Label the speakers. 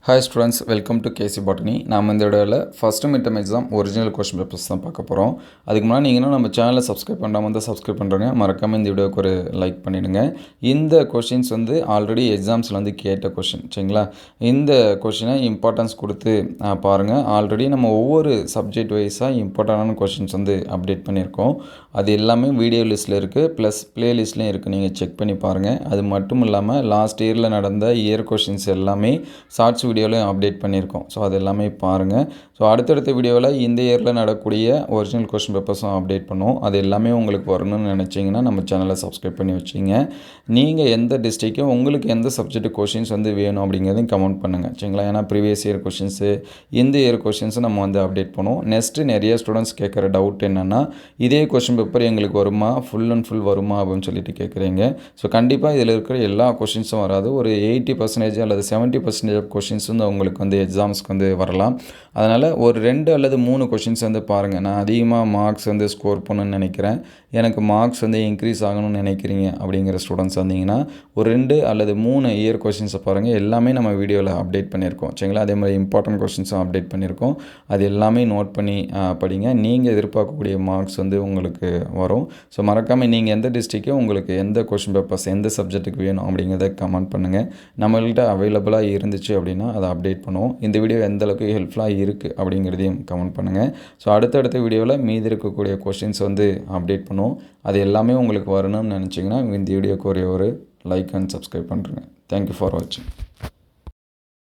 Speaker 1: Hi students, welcome to KC Botany. நாம் இந்த வீடியோவில் first midterm exam original question papers தான் பார்க்க போகிறோம். அதுக்கு முன்னாடி நீங்கள் நம்ம சேனலை சப்ஸ்கிரைப் பண்ணாமல் வந்து சப்ஸ்கிரைப் பண்ணுறேங்க. மறக்காமல் இந்த வீடியோக்கு ஒரு லைக் பண்ணிவிடுங்க. இந்த கொஷின்ஸ் வந்து ஆல்ரெடி எக்ஸாம்ஸில் வந்து கேட்ட கொஷின், சரிங்களா? இந்த கொஷினை இம்பார்ட்டன்ஸ் கொடுத்து பாருங்கள். ஆல்ரெடி நம்ம ஒவ்வொரு சப்ஜெக்ட் வைஸாக இம்பார்ட்டண்டான கொஷின்ஸ் வந்து அப்டேட் பண்ணியிருக்கோம். அது எல்லாமே வீடியோ லிஸ்ட்டில் இருக்குது, ப்ளஸ் ப்ளேலிஸ்ட்லேயும் இருக்குது. நீங்கள் செக் பண்ணி பாருங்கள். அது மட்டும் இல்லாமல் லாஸ்ட் இயரில் நடந்த இயர் கொஷின்ஸ் எல்லாமே ஷார்ட்ஸ் வீடியோலையும் அப்டேட் பண்ணியிருக்கோம். ஸோ அது எல்லாமே பாருங்கள். ஸோ அடுத்தடுத்த வீடியோவில் இந்த இயரில் நடக்கக்கூடிய ஒரிஜினல் கொஸ்டின் பேப்பர்ஸும் அப்டேட் பண்ணுவோம். அது எல்லாமே உங்களுக்கு வரணும்னு நினச்சிங்கன்னா நம்ம சேனலை சப்ஸ்கிரைப் பண்ணி வச்சிங்க. நீங்கள் எந்த டிஸ்ட்ரிக்டோ உங்களுக்கு எந்த சப்ஜெக்ட் கொஷின்ஸ் வந்து வேணும் அப்படிங்கிறதையும் கமெண்ட் பண்ணுங்கள், சரிங்களா? ஏன்னா ப்ரீவியஸ் இயர் கொஷின்ஸு, இந்த இயர் கொஷின்ஸு நம்ம வந்து அப்டேட் பண்ணுவோம். நெக்ஸ்ட்டு நிறைய ஸ்டூடெண்ட்ஸ் கேட்குற டவுட் என்னென்னா, இதே கொஷின் பேப்பர் எங்களுக்கு வருமா, ஃபுல் அண்ட் ஃபுல் வருமா அப்படின்னு சொல்லிட்டு கேட்குறீங்க. ஸோ கண்டிப்பாக இதில் இருக்கிற எல்லா கொஷின்ஸும் வராது. ஒரு 80% அல்லது 70% ஆஃப் கொஷின்ஸ் வந்து உங்களுக்கு வந்து எக்ஸாம்ஸ்க்கு வந்து வரலாம். அதனால் ஒரு 2 அல்லது 3 கொஷின்ஸ் வந்து பாருங்கள். நான் அதிகமாக மார்க்ஸ் வந்து ஸ்கோர் பண்ணணும்னு நினைக்கிறேன், எனக்கு மார்க்ஸ் வந்து இன்க்ரீஸ் ஆகணும்னு நினைக்கிறீங்க அப்படிங்கிற ஸ்டூடெண்ட்ஸ் வந்தீங்கன்னா ஒரு 2 அல்லது 3 இயர் கொஷின்ஸை பாருங்கள். எல்லாமே நம்ம வீடியோவில் அப்டேட் பண்ணியிருக்கோம், சரிங்களா? அதே மாதிரி இம்பார்ட்டன்ட் கொஷின்ஸும் அப்டேட் பண்ணியிருக்கோம். அது எல்லாமே நோட் பண்ணி படிங்க. நீங்கள் எதிர்பார்க்கக்கூடிய மார்க்ஸ் வந்து உங்களுக்கு வரும். ஸோ மறக்காமல் நீங்கள் எந்த டிஸ்ட்ரிக்டோ உங்களுக்கு எந்த கொஷின் பேப்பர்ஸ் எந்த சப்ஜெக்ட்டுக்கு வேணும் அப்படிங்கிறத கமெண்ட் பண்ணுங்கள். நம்மள்கிட்ட அவைலபிளாக இருந்துச்சு அப்படின்னா அதை அப்டேட் பண்ணுவோம். இந்த வீடியோ எந்த அளவுக்கு ஹெல்ப்ஃபுல்லாக இருக்குது அப்படிங்கிறதையும் கமெண்ட் பண்ணுங்கள். ஸோ அடுத்தடுத்த வீடியோவில் மீதி இருக்கக்கூடிய கொஷின்ஸ் வந்து அப்டேட் பண்ணுவோம். அது எல்லாமே உங்களுக்கு வரணும்னு நினச்சிங்கன்னா இந்த வீடியோக்கு ஒரு லைக் அண்ட் சப்ஸ்கிரைப் பண்ணுறேங்க. தேங்க்யூ ஃபார் வாட்சிங்.